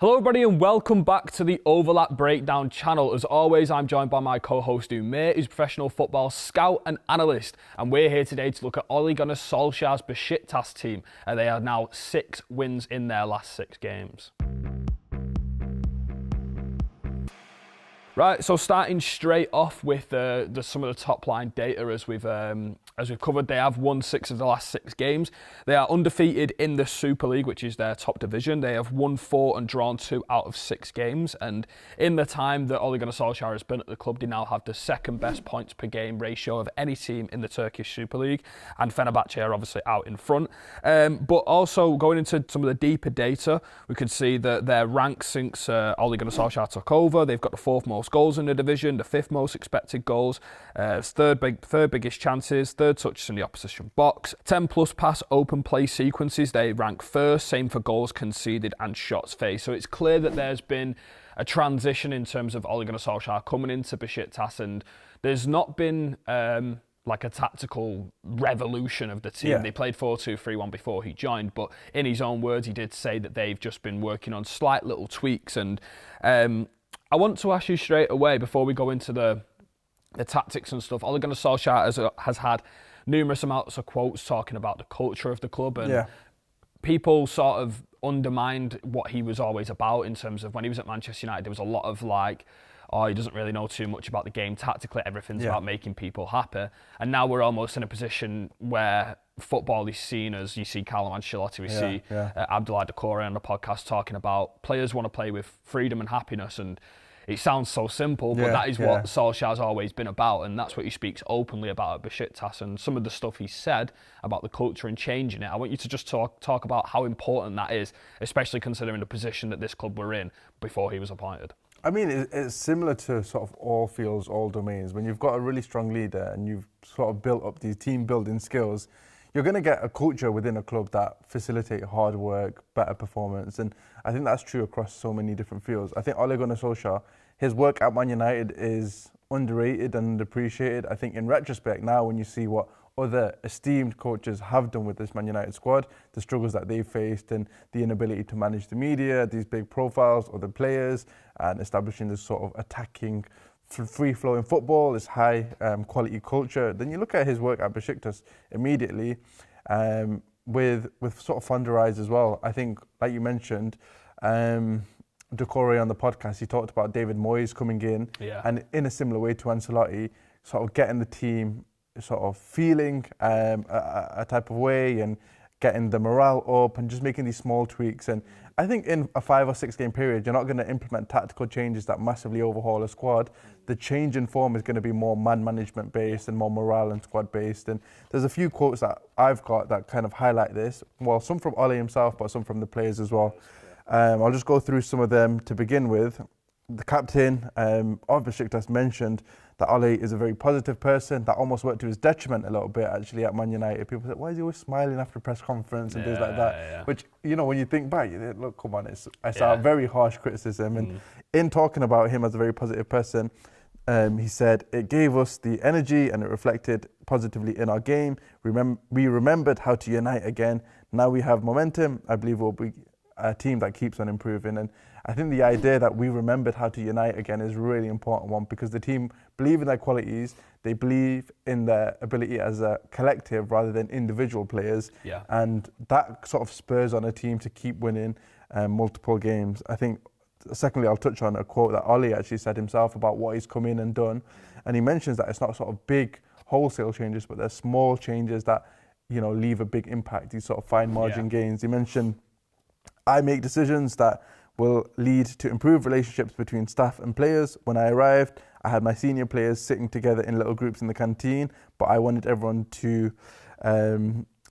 Hello everybody and welcome back to the Overlap Breakdown channel. As always, I'm joined by my co-host Umair, who's a professional football scout and analyst. And we're here today to look at Ole Gunnar Solskjaer's Besiktas team. They are now 6 wins in their last 6 games. Right, so starting straight off with some of the top line data as we've covered, they have won 6 of the last 6 games. They are undefeated in the Super League, which is their top division. They have won 4 and drawn 2 out of 6 games. And in the time that Ole Gunnar Solskjaer has been at the club, they now have the second best points per game ratio of any team in the Turkish Super League. And Fenerbahce are obviously out in front. But also going into some of the deeper data, we could see that their ranks since Ole Gunnar Solskjaer took over, they've got the 4th most goals in the division, the 5th most expected goals, third biggest chances, third touches in the opposition box, 10 plus pass open play sequences, they rank first, same for goals conceded and shots faced. So it's clear that there's been a transition in terms of Ole Gunnar Solskjaer coming into Besiktas, and there's not been like a tactical revolution of the team. They played 4-2-3-1 before he joined, but in his own words he did say that they've just been working on slight little tweaks. And I want to ask you straight away, before we go into the tactics and stuff, Ole Gunnar Solskjaer has had numerous amounts of quotes talking about the culture of the club, and people sort of undermined what he was always about in terms of when he was at Manchester United. There was a lot of like, oh, he doesn't really know too much about the game tactically, everything's about making people happy. And now we're almost in a position where football is seen as, you see Carlo Ancelotti, we see Abdoulaye Doucouré on the podcast talking about players want to play with freedom and happiness, and it sounds so simple, but that is what Solskjaer's always been about, and that's what he speaks openly about at Besiktas. And some of the stuff he said about the culture and changing it, I want you to just talk about how important that is, especially considering the position that this club were in before he was appointed. I mean, it's similar to sort of all fields, all domains. When you've got a really strong leader and you've sort of built up these team building skills, you're going to get a culture within a club that facilitate hard work, better performance. And I think that's true across so many different fields. I think Ole Gunnar Solskjaer, his work at Man United is underrated and appreciated. I think in retrospect now, when you see what other esteemed coaches have done with this Man United squad, the struggles that they've faced and the inability to manage the media, these big profiles, other players, and establishing this sort of attacking, free-flowing football, this high-quality culture. Then you look at his work at Besiktas immediately with sort of fonder eyes as well. I think, like you mentioned, Doucouré on the podcast, he talked about David Moyes coming in, and in a similar way to Ancelotti, sort of getting the team sort of feeling a type of way and getting the morale up and just making these small tweaks. And I think in a 5 or 6 game period, you're not going to implement tactical changes that massively overhaul a squad. The change in form is going to be more man management based and more morale and squad based. And there's a few quotes that I've got that kind of highlight this. Well, some from Ole himself, but some from the players as well. I'll just go through some of them to begin with. The captain of Besiktas mentioned that Ole is a very positive person. That almost worked to his detriment a little bit, actually, at Man United. People said, why is he always smiling after a press conference and things like that? Which, you know, when you think back, you think, look, come on, it's a very harsh criticism. And in talking about him as a very positive person, he said, it gave us the energy and it reflected positively in our game. We remembered how to unite again. Now we have momentum. I believe we'll be a team that keeps on improving. And I think the idea that we remembered how to unite again is a really important one, because the team believe in their qualities, they believe in their ability as a collective rather than individual players. And that sort of spurs on a team to keep winning multiple games. I think, secondly, I'll touch on a quote that Ole actually said himself about what he's come in and done. And he mentions that it's not sort of big wholesale changes, but they're small changes that, you know, leave a big impact, these sort of fine margin gains. He mentioned, I make decisions that will lead to improved relationships between staff and players. When I arrived, I had my senior players sitting together in little groups in the canteen, but I wanted everyone to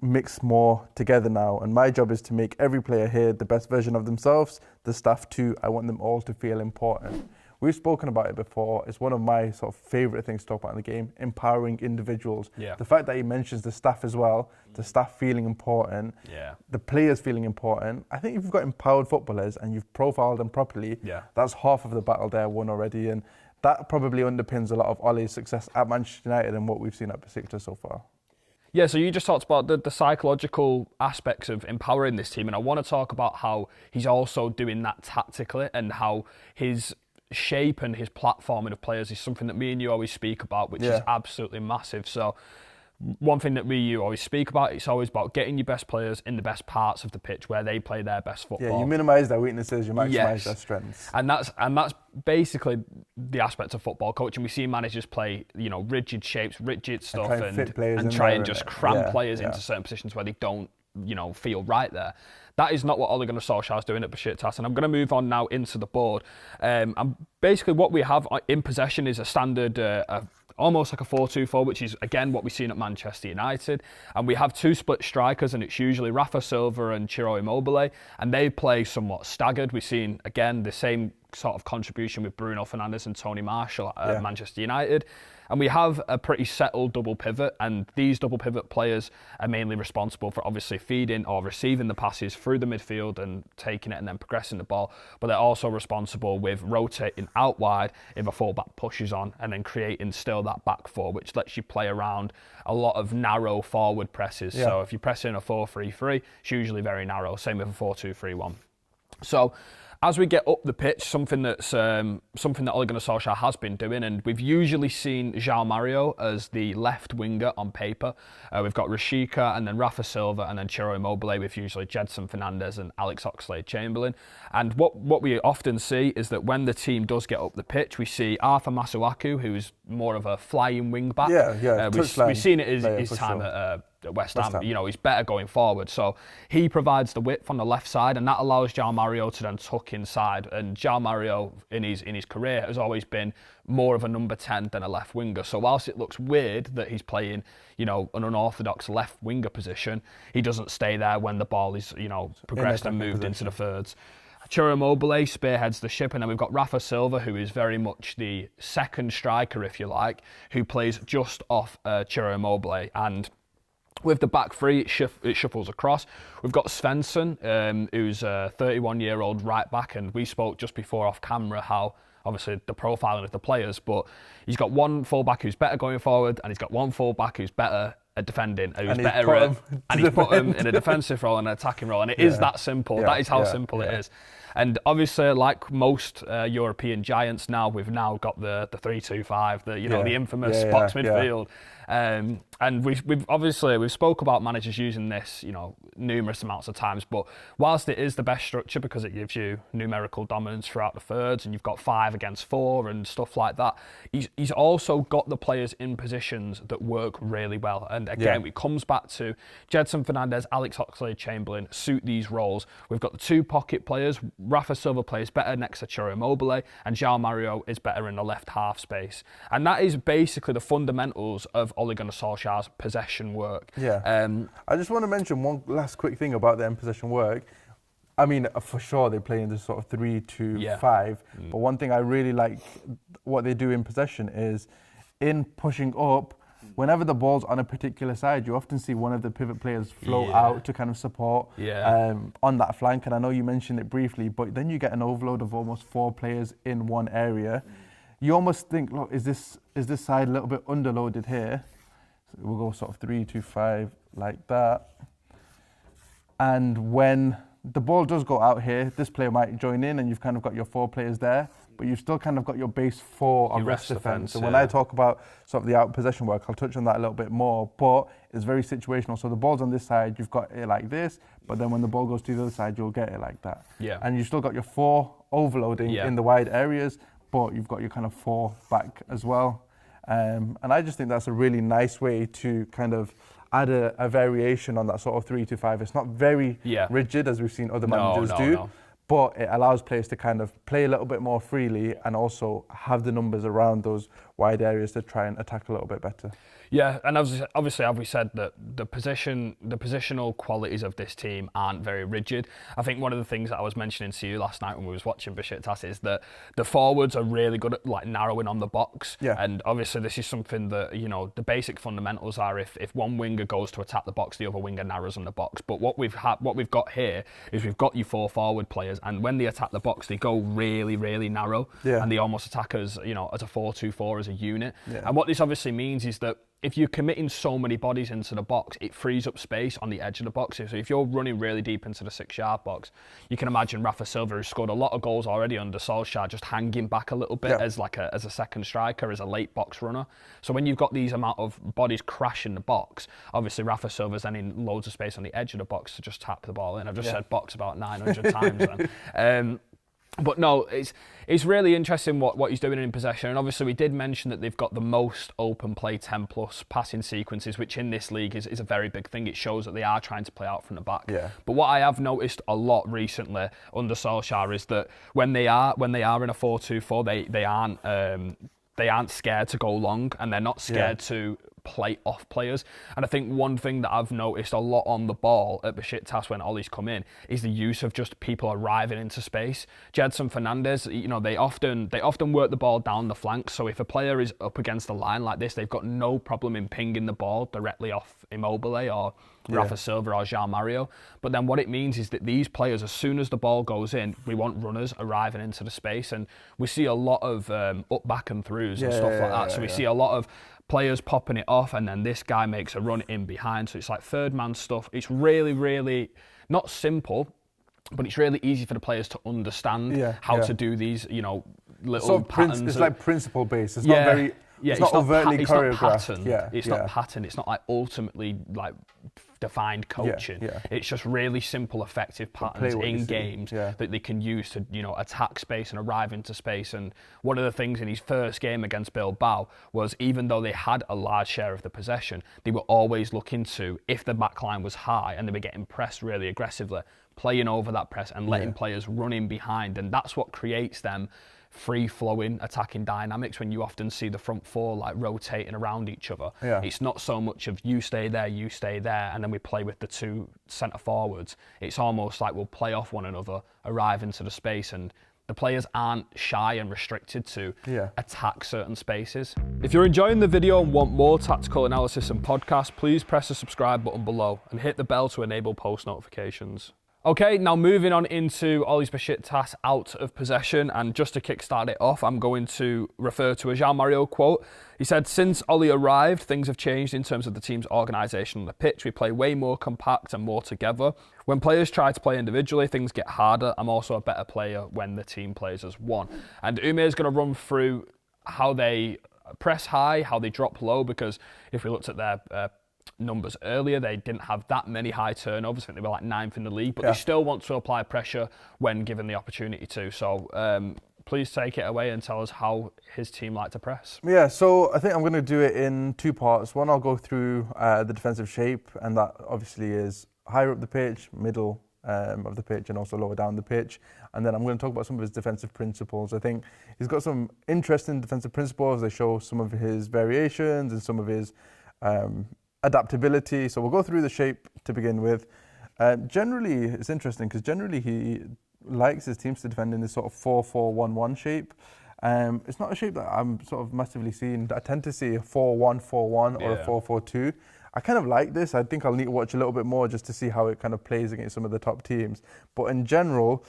mix more together now. And my job is to make every player here the best version of themselves. The staff too, I want them all to feel important. We've spoken about it before. It's one of my sort of favourite things to talk about in the game, empowering individuals. The fact that he mentions the staff as well, the staff feeling important, the players feeling important. I think if you've got empowered footballers and you've profiled them properly, that's half of the battle there won already. And that probably underpins a lot of Ole's success at Manchester United and what we've seen at Besiktas so far. Yeah, so you just talked about the psychological aspects of empowering this team, and I want to talk about how he's also doing that tactically and how his shape and his platforming of players is something that me and you always speak about, which is absolutely massive. So one thing that you always speak about, it's always about getting your best players in the best parts of the pitch where they play their best football. Yeah, you minimise their weaknesses, you maximise their strengths. And that's basically the aspect of football coaching. We see managers play, rigid shapes, rigid stuff, and try and just cram players into certain positions where they don't, feel right there. That is not what Ole Gunnar Solskjaer is doing at Besiktas, and I'm going to move on now into the board. And basically what we have in possession is a standard, almost like a 4-2-4, which is, again, what we've seen at Manchester United. And we have two split strikers, and it's usually Rafa Silva and Ciro Immobile, and they play somewhat staggered. We've seen, again, the same sort of contribution with Bruno Fernandes and Tony Marshall at Manchester United. And we have a pretty settled double pivot, and these double pivot players are mainly responsible for obviously feeding or receiving the passes through the midfield and taking it and then progressing the ball. But they're also responsible with rotating out wide if a fullback pushes on, and then creating still that back four, which lets you play around a lot of narrow forward presses. Yeah. So if you press in a 4-3-3, it's usually very narrow. Same with a 4-2-3-1. So as we get up the pitch, something that Ole Gunnar Solskjaer has been doing, and we've usually seen João Mario as the left winger on paper. We've got Rashica and then Rafa Silva and then Ciro Immobile with usually Gedson Fernandes and Alex Oxlade-Chamberlain. And what we often see is that when the team does get up the pitch, we see Arthur Masuaku, who's more of a flying wing back. We've seen it his time at West Ham. He's better going forward. So he provides the width on the left side, and that allows João Mario to then tuck inside. And João Mario in his career has always been more of a number 10 than a left winger. So whilst it looks weird that he's playing, an unorthodox left winger position, he doesn't stay there when the ball is, progressed and moved into the thirds. Ciro Immobile spearheads the ship, and then we've got Rafa Silva, who is very much the second striker, if you like, who plays just off Ciro Immobile. And with the back three, it shuffles across. We've got Svensson, who's a 31-year-old right back, and we spoke just before off camera how, obviously, the profiling of the players, but he's got one full-back who's better going forward, and he's got one full-back who's better at defending, and he's put him in a defensive role and an attacking role, and it is that simple. That is how simple it is. And obviously, like most European giants now, we've now got the 3-2-5, the infamous box midfield. And we've spoke about managers using this, numerous amounts of times. But whilst it is the best structure because it gives you numerical dominance throughout the thirds, and you've got 5 against 4 and stuff like that, he's also got the players in positions that work really well. And again, it comes back to Gedson Fernandes, Alex Oxlade-Chamberlain suit these roles. We've got the 2 pocket players. Rafa Silva plays better next to Ciro Immobile, and João Mario is better in the left half space. And that is basically the fundamentals of Ole Gunnar Solskjaer's possession work. I just want to mention one last quick thing about their possession work. I mean, for sure they play in this sort of 3-2-5, but one thing I really like what they do in possession is in pushing up. Whenever the ball's on a particular side, you often see one of the pivot players float out to kind of support on that flank. And I know you mentioned it briefly, but then you get an overload of almost 4 players in one area. You almost think, look, is this side a little bit underloaded here? So we'll go sort of 3-2-5 like that. And when the ball does go out here, this player might join in, and you've kind of got your 4 players there, but you've still kind of got your base 4 of rest defence. So when I talk about sort of the out possession work, I'll touch on that a little bit more, but it's very situational. So the ball's on this side, you've got it like this, but then when the ball goes to the other side, you'll get it like that. And you've still got your 4 overloading in the wide areas, but you've got your kind of 4 back as well. And I just think that's a really nice way to kind of add a variation on that sort of 3-2-5. It's not very rigid as we've seen other managers do. But it allows players to kind of play a little bit more freely and also have the numbers around those wide areas to try and attack a little bit better. Yeah, and obviously, as we said, that the positional qualities of this team aren't very rigid. I think one of the things that I was mentioning to you last night when we was watching Besiktas is that the forwards are really good at like narrowing on the box. And obviously, this is something that the basic fundamentals are if one winger goes to attack the box, the other winger narrows on the box. But what we've got here is we've got you 4 forward players, and when they attack the box, they go really, really narrow, and they almost attack as as a 4-2-4 as a unit. And what this obviously means is that if you're committing so many bodies into the box, it frees up space on the edge of the box. So if you're running really deep into the 6-yard box, you can imagine Rafa Silva, who's scored a lot of goals already under Solskjaer, just hanging back a little bit as a second striker, as a late box runner. So when you've got these amount of bodies crashing the box, obviously Rafa Silva's then in loads of space on the edge of the box to just tap the ball in. I've just said box about 900 times then. But no, it's really interesting what he's doing in possession. And obviously we did mention that they've got the most open play 10+ passing sequences, which in this league is a very big thing. It shows that they are trying to play out from the back. Yeah. But what I have noticed a lot recently under Solskjaer is that when they are in a 4-2-4, they aren't scared to go long, and they're not scared to play off players. And I think one thing that I've noticed a lot on the ball at Besiktas when Ole's come in is the use of just people arriving into space. Gedson Fernandes, they often work the ball down the flanks. So if a player is up against the line like this, they've got no problem in pinging the ball directly off Immobile or Rafa Silva or João Mario. But then what it means is that these players, as soon as the ball goes in, we want runners arriving into the space. And we see a lot of up, back and throughs and stuff like that. So we see a lot of players popping it off, and then this guy makes a run in behind. So it's like third man stuff. It's really, really not simple, but it's really easy for the players to understand how to do these, little patterns. It's like principle based. It's not very. It's not overtly choreographed. It's not pattern. It's not like ultimately like defined coaching. It's just really simple, effective patterns in games that they can use to, attack space and arrive into space. And one of the things in his first game against Bilbao was, even though they had a large share of the possession, they were always looking to, if the back line was high and they were getting pressed really aggressively, playing over that press and letting players run in behind. And that's what creates them free-flowing attacking dynamics when you often see the front four like rotating around each other. It's not so much of you stay there, and then we play with the two centre forwards. It's almost like we'll play off one another, arrive into the space, and the players aren't shy and restricted to attack certain spaces. If you're enjoying the video and want more tactical analysis and podcasts, please press the subscribe button below and hit the bell to enable post notifications. Okay, now moving on into Ole's Besiktas out of possession, and just to kickstart it off, I'm going to refer to a João Mario quote. He said, "Since Ole arrived, things have changed in terms of the team's organisation on the pitch. We play way more compact and more together. When players try to play individually, things get harder. I'm also a better player when the team plays as one." And Ume is going to run through how they press high, how they drop low, because if we looked at their numbers earlier, they didn't have that many high turnovers. I think they were like 9th in the league, but they still want to apply pressure when given the opportunity to. So please take it away and tell us how his team like to press. Yeah, so I think I'm going to do it in two parts. One, I'll go through the defensive shape, and that obviously is higher up the pitch, middle of the pitch, and also lower down the pitch. And then I'm going to talk about some of his defensive principles. I think he's got some interesting defensive principles. They show some of his variations and some of his adaptability. So we'll go through the shape to begin with. Generally, it's interesting because generally he likes his teams to defend in this sort of 4-4-1-1 shape. It's not a shape that I'm sort of massively seeing. I tend to see a 4-1-4-1 or a 4-4-2. I kind of like this. I think I'll need to watch a little bit more just to see how it kind of plays against some of the top teams. But in general,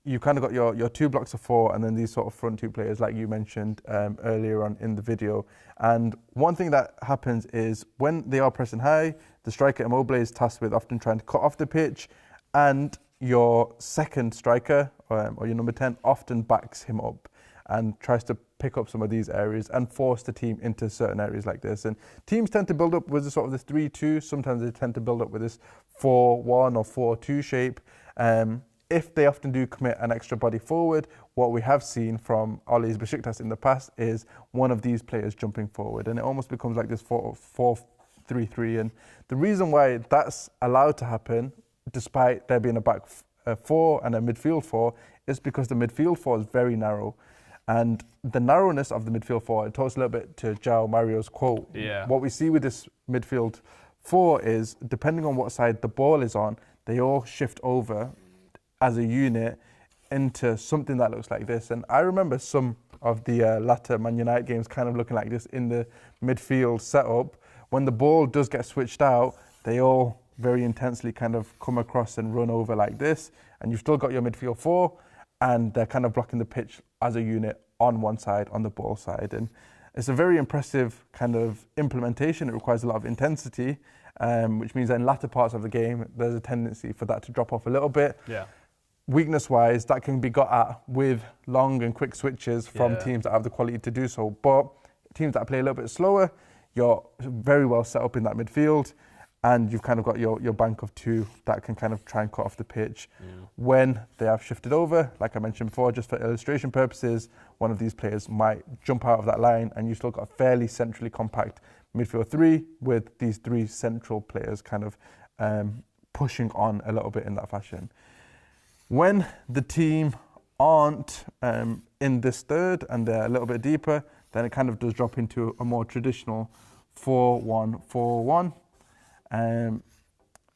you kind of got your two blocks of four and then these sort of front two players like you mentioned earlier on in the video. And one thing that happens is when they are pressing high, the striker Immobile is tasked with often trying to cut off the pitch, and your second striker or your number 10 often backs him up and tries to pick up some of these areas and force the team into certain areas like this. And teams tend to build up with sort of this 3-2. Sometimes they tend to build up with this 4-1 or 4-2 shape. If they often do commit an extra body forward, what we have seen from Ole's Besiktas in the past is one of these players jumping forward, and it almost becomes like this 4-3-3. And the reason why that's allowed to happen, despite there being a back four and a midfield four, is because the midfield four is very narrow. And the narrowness of the midfield four, it talks a little bit to João Mario's quote. What we see with this midfield four is, depending on what side the ball is on, they all shift over as a unit into something that looks like this. And I remember some of the latter Man United games kind of looking like this in the midfield setup. When the ball does get switched out, they all very intensely kind of come across and run over like this. And you've still got your midfield four, and they're kind of blocking the pitch as a unit on one side, on the ball side. And It's a very impressive kind of implementation. It requires a lot of intensity, which means that in latter parts of the game, there's a tendency for that to drop off a little bit. Yeah. Weakness-wise, that can be got at with long and quick switches from teams that have the quality to do so. But teams that play a little bit slower, you're very well set up in that midfield, and you've kind of got your bank of two that can kind of try and cut off the pitch. When they have shifted over, like I mentioned before, just for illustration purposes, one of these players might jump out of that line, and you've still got a fairly centrally compact midfield three with these three central players kind of pushing on a little bit in that fashion. When the team aren't in this third and they're a little bit deeper, then it kind of does drop into a more traditional 4-1-4-1,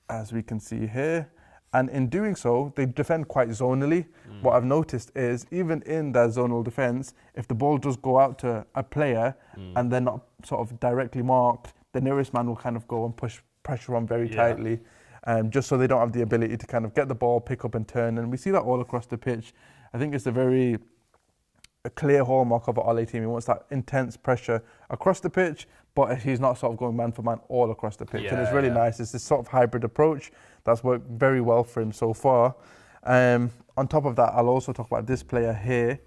as we can see here. And in doing so, they defend quite zonally. What I've noticed is, even in their zonal defence, if the ball does go out to a player and they're not sort of directly marked, the nearest man will kind of go and push pressure on very tightly. Just so they don't have the ability to kind of get the ball, pick up and turn. And we see that all across the pitch. I think it's a clear hallmark of an Ole team. He wants that intense pressure across the pitch, but he's not sort of going man for man all across the pitch. And it's really nice. It's this sort of hybrid approach that's worked very well for him so far. On top of that, I'll also talk about this player here,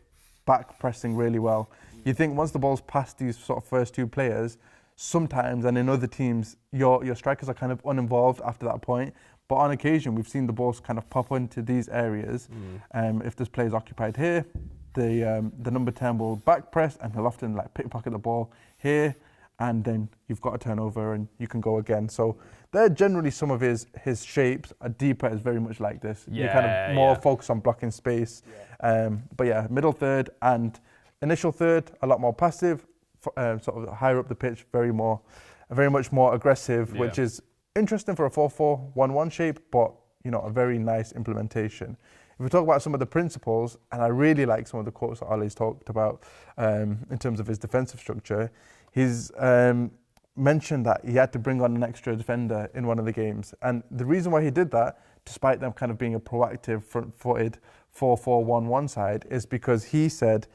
back pressing really well. You think once the ball's past these sort of first two players, sometimes, and in other teams, your strikers are kind of uninvolved after that point. But on occasion, we've seen the balls kind of pop into these areas. If this player is occupied here, the number 10 will back press, and he'll often like pickpocket the ball here, and then you've got a turnover and you can go again. So they're generally some of his shapes. A deeper is very much like this. You kind of more focus on blocking space. But yeah, middle third and initial third, a lot more passive. Sort of higher up the pitch, very much more aggressive, which is interesting for a 4-4-1-1 shape, but a very nice implementation. If we talk about some of the principles, and I really like some of the quotes that Ole's talked about in terms of his defensive structure, he's mentioned that he had to bring on an extra defender in one of the games, and the reason why he did that, despite them kind of being a proactive, front-footed 4-4-1-1 side, is because he said,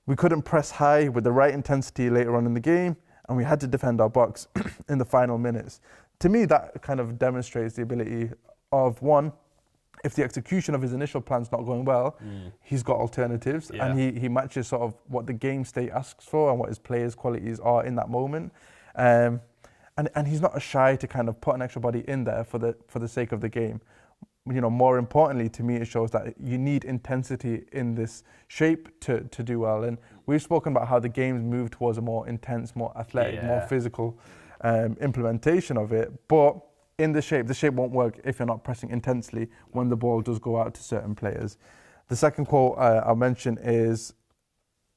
we couldn't press high with the right intensity later on in the game, and we had to defend our box in the final minutes. To me, that kind of demonstrates the ability of, one, if the execution of his initial plan's not going well, he's got alternatives, and he matches sort of what the game state asks for and what his players' qualities are in that moment. And he's not shy to kind of put an extra body in there for the sake of the game. More importantly, to me, it shows that you need intensity in this shape to do well. And we've spoken about how the game's moved towards a more intense, more athletic, more physical implementation of it. But in the shape won't work if you're not pressing intensely when the ball does go out to certain players. The second quote I'll mention is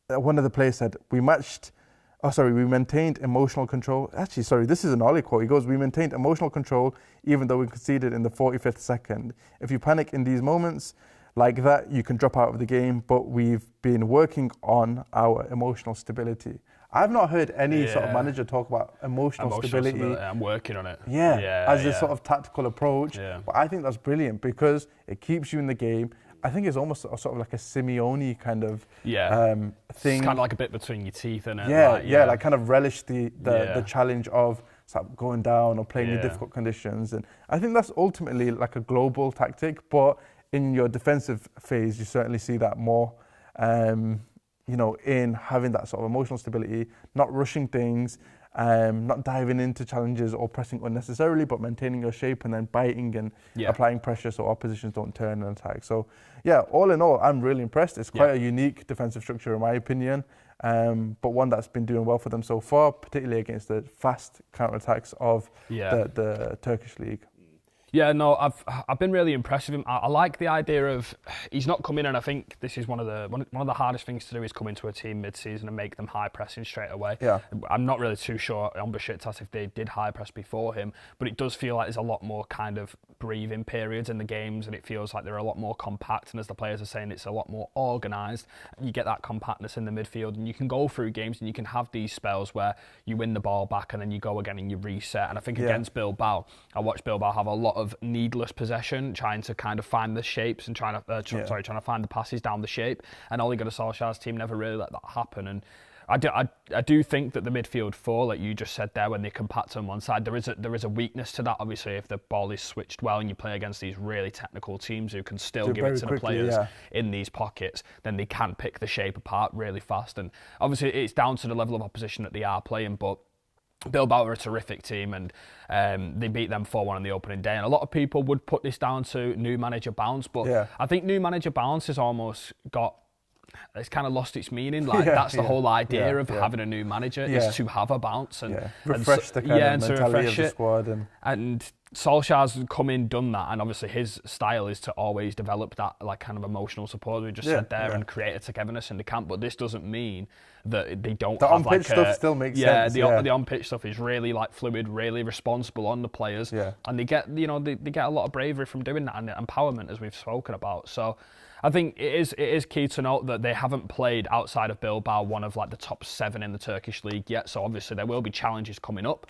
one of the players said, we maintained emotional control. Actually, sorry, this is an Ole quote. He goes, we maintained emotional control even though we conceded in the 45th second. If you panic in these moments like that, you can drop out of the game, but we've been working on our emotional stability. I've not heard any sort of manager talk about emotional stability. I'm working on it. As a sort of tactical approach. But I think that's brilliant because it keeps you in the game. I think it's almost sort of like a Simeone kind of thing. It's kind of like a bit between your teeth, isn't it? Like kind of relish the challenge of sort of going down or playing in difficult conditions. And I think that's ultimately like a global tactic, but in your defensive phase, you certainly see that more, in having that sort of emotional stability, not rushing things, not diving into challenges or pressing unnecessarily, but maintaining your shape and then biting and applying pressure so oppositions don't turn and attack. So, all in all, I'm really impressed. It's quite a unique defensive structure, in my opinion, but one that's been doing well for them so far, particularly against the fast counterattacks of the Turkish league. Yeah, no, I've been really impressed with him. I like the idea of he's not coming, and I think this is one of the hardest things to do is come into a team mid-season and make them high pressing straight away. Yeah, I'm not really too sure on Besiktas if they did high press before him, but it does feel like there's a lot more kind of breathing periods in the games, and it feels like they're a lot more compact. And as the players are saying, it's a lot more organised. You get that compactness in the midfield, and you can go through games and you can have these spells where you win the ball back and then you go again and you reset. And I think against Bilbao, I watched Bilbao have a lot of needless possession, trying to kind of find the shapes and trying to find the passes down the shape. And Ole Gunnar Solskjaer's team never really let that happen. And I do think that the midfield four, like you just said there, when they compact on one side, there is a weakness to that. Obviously, if the ball is switched well and you play against these really technical teams who can still give it to the players in these pockets, then they can pick the shape apart really fast. And obviously, it's down to the level of opposition that they are playing, but Bilbao are a terrific team, and they beat them 4-1 on the opening day. And a lot of people would put this down to new manager bounce, but I think new manager bounce has almost it's kind of lost its meaning. Like that's the whole idea of having a new manager is to have a bounce and refresh the kind of mentality of the squad. And Solskjaer's come in, done that, and obviously his style is to always develop that like kind of emotional support we just said there and create a togetherness in the camp. But this doesn't mean that they don't have on-pitch stuff still makes sense. The on-pitch stuff is really like fluid, really responsible on the players, and they get they get a lot of bravery from doing that and empowerment, as we've spoken about. So I think it is key to note that they haven't played outside of Bilbao one of like the top 7 in the Turkish league yet. So obviously there will be challenges coming up.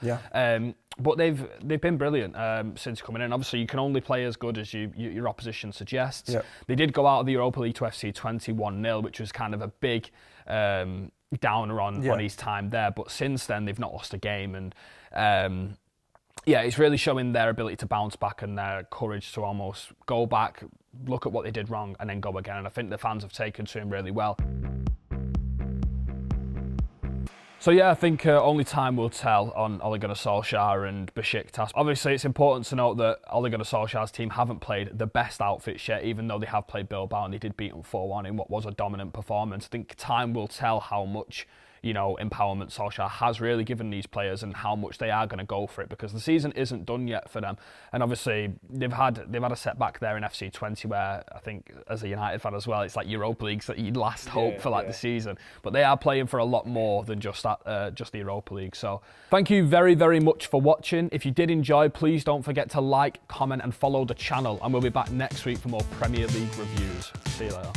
But they've been brilliant since coming in. Obviously you can only play as good as your opposition suggests. They did go out of the Europa League to FC 1-0, which was kind of a big downer on his time there. But since then they've not lost a game, and it's really showing their ability to bounce back and their courage to almost go back, look at what they did wrong, and then go again. And I think the fans have taken to him really well. So I think only time will tell on Ole Gunnar Solskjaer and Besiktas. Obviously, it's important to note that Ole Gunnar Solskjaer's team haven't played the best outfits yet, even though they have played Bilbao and they did beat them 4-1 in what was a dominant performance. I think time will tell how much empowerment Solskjaer has really given these players and how much they are going to go for it, because the season isn't done yet for them. And obviously they've had a setback there in FC 20 where I think as a United fan as well, it's like Europa League's that you'd last hope for the season. But they are playing for a lot more than just that, just the Europa League. So thank you very, very much for watching. If you did enjoy, please don't forget to like, comment and follow the channel, and we'll be back next week for more Premier League reviews. See you later.